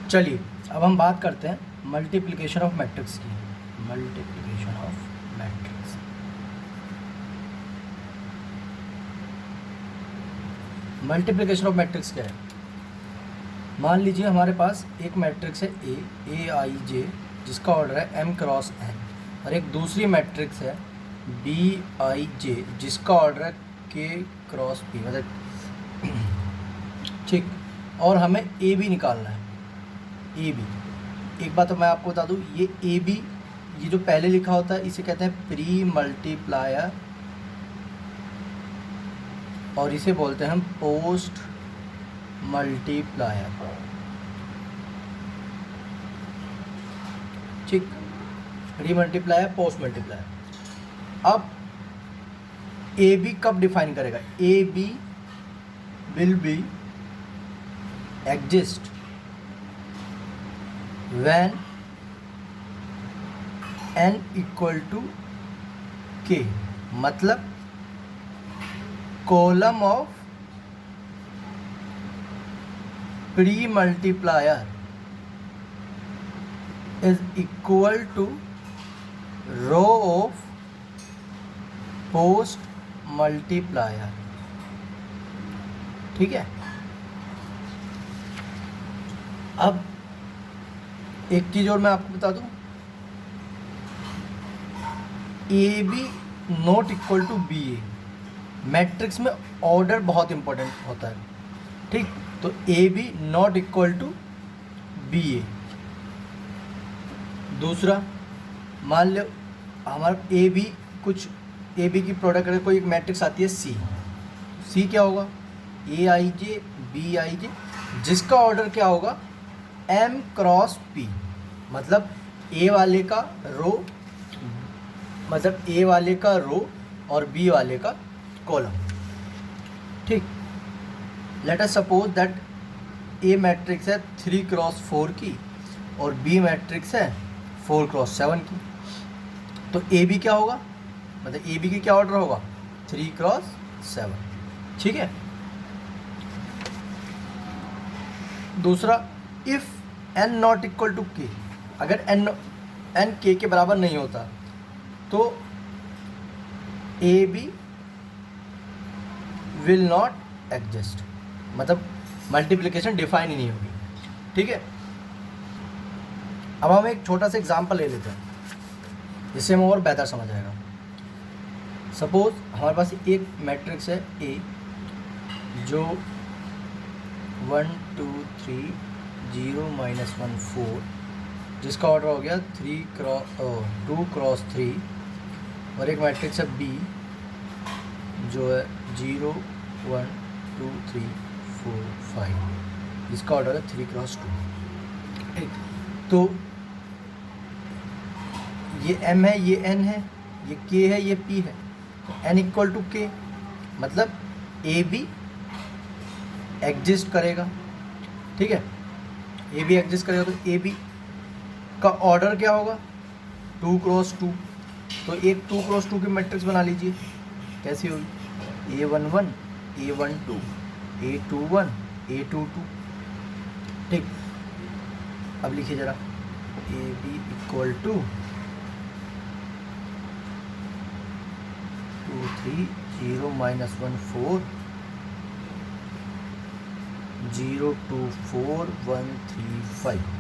चलिए अब हम बात करते हैं मल्टीप्लिकेशन ऑफ मैट्रिक्स की। Multiplication of matrix, multiplication of matrix क्या है? मान लीजिए हमारे पास एक मैट्रिक्स है ए आई जे जिसका ऑर्डर है m क्रॉस n, और एक दूसरी मैट्रिक्स है बी आई जे जिसका ऑर्डर है k क्रॉस p, मतलब ठीक। और हमें ए बी निकालना है। ए बी, एक बात तो मैं आपको बता दूं, ये ए बी, ये जो पहले लिखा होता है इसे कहते हैं प्री मल्टीप्लायर, और इसे बोलते हैं हम पोस्ट मल्टीप्लायर, ठीक। Pre multiplier, post multiplier. अब ए बी कब डिफाइन करेगा? A B will be exist when n equal to k, मतलब column of pre multiplier is equal to row of post multiplier, ठीक है। अब एक चीज़ और मैं आपको बता दूं, A B not equal to B A, matrix में ऑर्डर बहुत इंपॉर्टेंट होता है, ठीक। तो A B not equal to B A. दूसरा, मान लो हमारा ए बी, कुछ ए बी की प्रोडक्ट अगर कोई एक मैट्रिक्स आती है सी, सी क्या होगा? ए आई जे बी आई जे, जिसका ऑर्डर क्या होगा? m क्रॉस p, मतलब ए वाले का रो, मतलब ए वाले का रो और बी वाले का कॉलम, ठीक। Let us suppose that A matrix है 3 क्रॉस 4 की और बी मैट्रिक्स है 4 क्रॉस 7 की। तो ए बी क्या होगा? मतलब ए बी की क्या ऑर्डर होगा? 3 क्रॉस 7, ठीक है। दूसरा, if n not equal to k, अगर n k के बराबर नहीं होता तो A B will not exist, मतलब मल्टीप्लिकेशन डिफाइन ही नहीं होगी, ठीक है। अब हम एक छोटा सा एग्जांपल ले लेते हैं जिससे हमें और बेहतर समझ आएगा। सपोज हमारे पास एक मैट्रिक्स है ए जो 1 2 3 0 -1 4, जिसका ऑर्डर हो गया 2 क्रॉस 3, और एक मैट्रिक्स है बी जो है 0 1 2 3 4 5, जिसका ऑर्डर है 3 क्रॉस 2, ठीक। तो ये m है, ये n है, ये k है, ये p है। n इक्वल टू k, मतलब ए बी एग्जिस्ट करेगा, ठीक है। ए बी एग्जिस्ट करेगा तो ए बी का ऑर्डर क्या होगा? 2 क्रॉस 2। तो एक 2 क्रॉस 2 की मैट्रिक्स बना लीजिए, कैसी होगी? A11 A12 A21 A22, ठीक। अब लिखिए जरा, ए बी इक्वल टू 2 3 0 -1 4 0 2 4 1 3 5।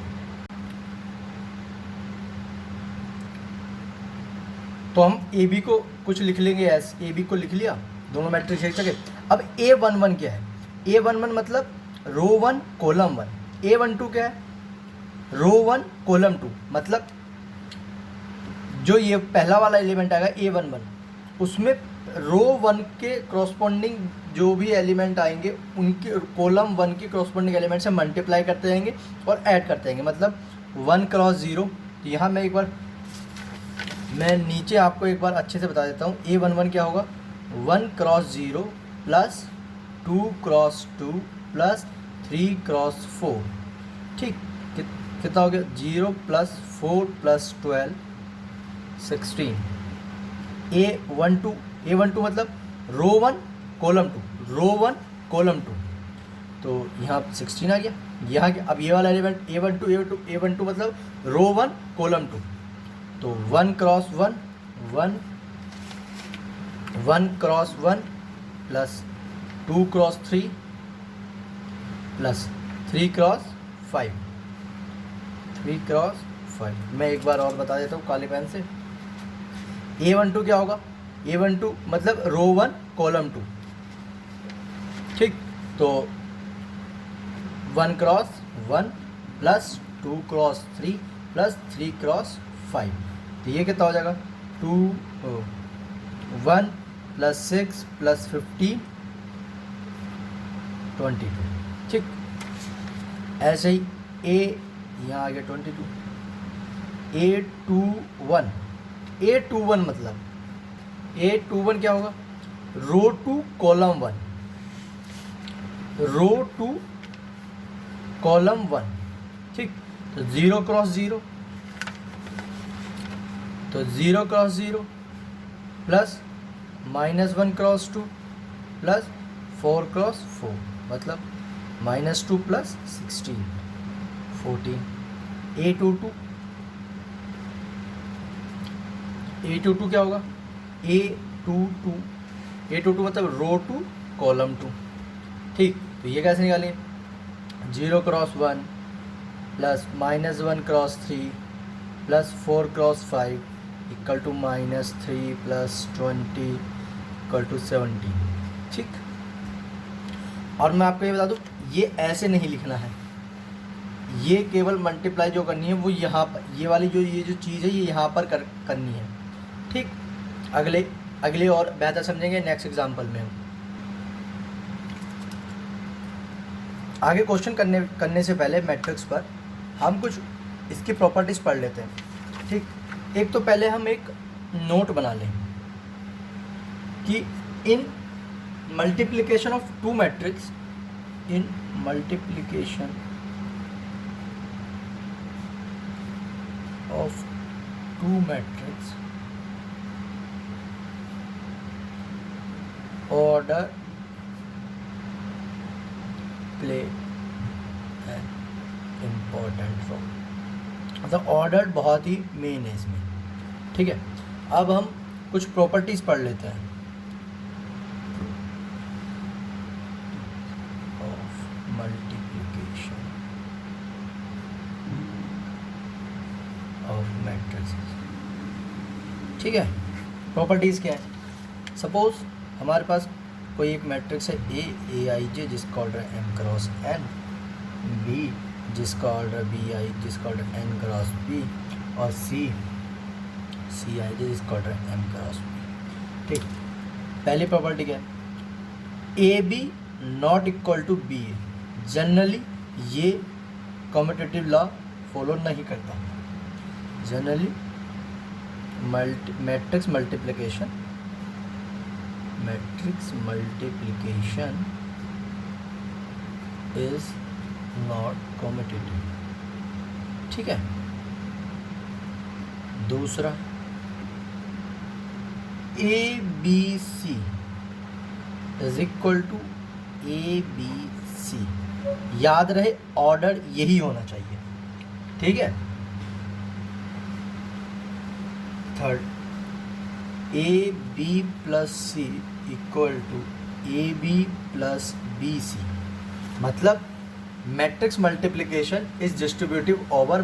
तो हम ए बी को कुछ लिख लेंगे, एस ए बी को लिख लिया, दोनों मैट्रिक्स एक जगह। अब A11 क्या है? A11 मतलब रो 1 कॉलम 1। A12 क्या है? रो 1 कॉलम 2, मतलब जो ये पहला वाला एलिमेंट आएगा A11, उसमें रो 1 के करस्पॉन्डिंग जो भी एलिमेंट आएंगे उनके कॉलम 1 के करस्पॉन्डिंग एलिमेंट से मल्टीप्लाई करते जाएंगे और ऐड करते जाएंगे, मतलब 1 क्रॉस 0। तो यहाँ मैं नीचे आपको एक बार अच्छे से बता देता हूँ। A11 क्या होगा? 1 cross 0 plus 2 cross 2 plus 3 cross 4, ठीक। कितना हो गया? 0 प्लस 4 प्लस 12 16। A12 मतलब रो 1 कॉलम 2, रो 1 कॉलम 2, तो यहाँ 16 आ गया। यहाँ के अब ये वाला एलिमेंट A12 मतलब रो 1 कॉलम 2, तो 1 cross 1 1 cross 1 plus 2 cross 3 plus 3 cross 5 मैं एक बार और बता देता हूँ काले पेन से। A12 क्या होगा, A12 मतलब रो 1 कॉलम 2, ठीक। तो 1 cross 1 plus 2 cross 3 plus 3 cross 5, तो ये कितना हो जाएगा 1 प्लस 6 प्लस 15 22, ठीक। ऐसे ही ए यहाँ आ गया 22, A21 मतलब A21 क्या होगा, रो 2 कॉलम 1, रो 2 कॉलम 1, ठीक। तो 0 क्रॉस 0, तो 0 cross 0 plus -1 cross 2 plus 4 cross 4 मतलब -2 प्लस 16 14। A22 क्या होगा, A22 मतलब रो 2 कॉलम 2, ठीक। तो ये कैसे निकालेंगे, 0 cross 1 plus -1 cross 3 plus 4 cross 5 equal to -3 plus 20 equal to 17, ठीक। और मैं आपको ये बता दूँ, ये ऐसे नहीं लिखना है, ये केवल मल्टीप्लाई जो करनी है वो यहाँ पर, ये वाली ये जो चीज़ है ये यहाँ पर करनी है, ठीक। अगले और बेहतर समझेंगे नेक्स्ट एग्जांपल में। आगे क्वेश्चन करने से पहले मैट्रिक्स पर हम कुछ इसकी प्रॉपर्टीज़ पढ़ लेते हैं, ठीक। एक तो पहले हम एक नोट बना लें कि in multiplication of two matrix, in multiplication of two matrix order play an important role, मतलब ऑर्डर बहुत ही मेन है इसमें, ठीक है। अब हम कुछ प्रॉपर्टीज़ पढ़ लेते हैं ऑफ मल्टीप्लिकेशन ऑफ मैट्रिक्स, ठीक है। प्रॉपर्टीज़ क्या है, सपोज हमारे पास कोई एक मैट्रिक्स है Aij जिसका order m cross n, B जिसका ऑर्डर Bi जिसका ऑर्डर n क्रॉस b, और Cij जिसका ऑर्डर m क्रॉस b, ठीक। पहली प्रॉपर्टी क्या है, AB not equal to B A, generally ये कम्यूटेटिव लॉ फॉलो नहीं करता, generally matrix multiplication is not commutative, ठीक है। दूसरा ABC is equal to ABC, याद रहे ऑर्डर यही होना चाहिए, ठीक है। Third AB plus C equal to AB plus BC, मतलब matrix multiplication is distributive over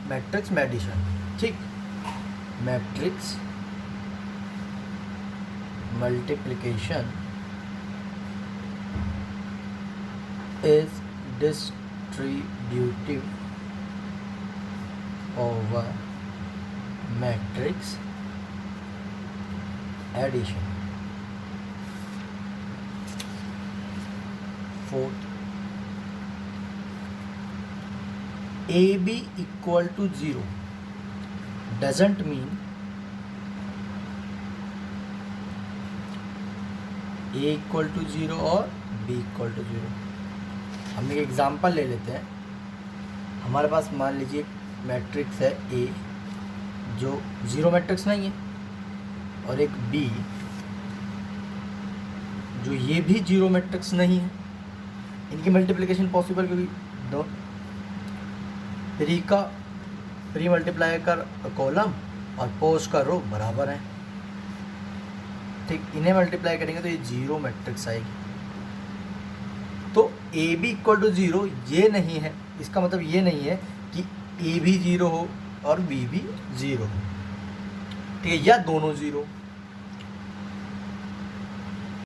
matrix addition, ठीक। Matrix multiplication is distributive over matrix addition. Fourth, AB equal to 0 doesn't mean A equal to 0 और B equal to 0। हम एक example ले लेते हैं। हमारे पास मान लीजिए मैट्रिक्स है A जो 0 मैट्रिक्स नहीं है, और एक B जो ये भी 0 मैट्रिक्स नहीं है। इनकी मल्टीप्लिकेशन पॉसिबल, क्योंकि दो प्री का प्री मल्टीप्लाई कर कॉलम और पोस्ट का रो बराबर है, ठीक, इन्हें मल्टीप्लाई करेंगे तो ये जीरो मैट्रिक्स आएगी। तो A B equal to zero ये नहीं है, इसका मतलब ये नहीं है कि ए भी जीरो हो और बी भी जीरो हो, ठीक है, या दोनों जीरो।